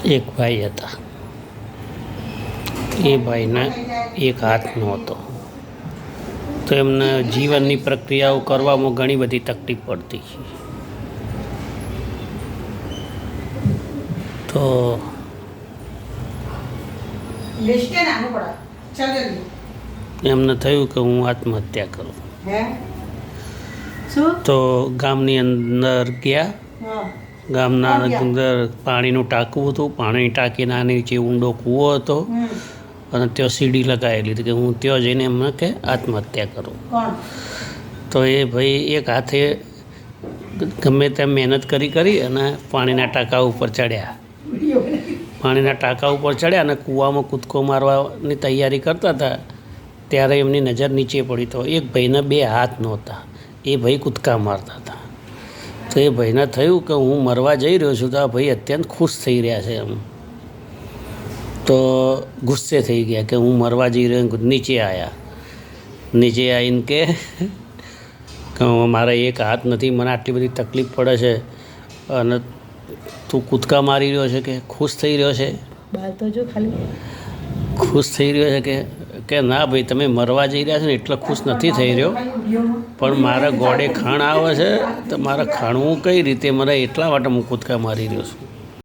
એક ભાઈ હતા. એ ભાઈને એક હાથ નહોતો, તો એમને જીવનની પ્રક્રિયાઓ કરવામાં ઘણી બધી તકલીફ પડતી. તો એમને થયું કે હું આત્મહત્યા કરું. તો ગામની અંદર ગયા. ગામના અંદર પાણીનું ટાંકું હતું. પાણીની ટાંકીના નીચે ઊંડો કૂવો હતો અને ત્યાં સીડી લગાવેલી હતી કે હું ત્યાં જઈને એમને કે આત્મહત્યા કરું. તો એ ભાઈ એક હાથે ગમે તેમ મહેનત કરી અને પાણીના ટાંકા ઉપર ચડ્યા. પાણીના ટાંકા ઉપર ચડ્યા અને કૂવામાં કૂદકો મારવાની તૈયારી કરતા હતા ત્યારે એમની નજર નીચે પડી. તો એક ભાઈના બે હાથ નહોતા. એ ભાઈ કૂદકા મારતા હતા. તો એ ભાઈને થયું કે હું મરવા જઈ રહ્યો છું. તો આ ભાઈ અત્યંત ખુશ થઈ રહ્યા છે. એમ તો ગુસ્સે થઈ ગયા કે હું મરવા જઈ રહ્યો. નીચે આવ્યા. નીચે આવીને કે મારા એક હાથ નથી, મને આટલી બધી તકલીફ પડે છે અને તું કૂદકા મારી રહ્યો છે કે ખુશ થઈ રહ્યો છે? ખુશ થઈ રહ્યો છે કે ના ભાઈ, તમે મરવા જઈ રહ્યા છો ને એટલે ખુશ નથી થઈ રહ્યો, પણ મારા ગોળે ખાણ આવે છે તો મારે ખાણવું કઈ રીતે, મને એટલા માટે હું કૂદકા મારી રહ્યો છું.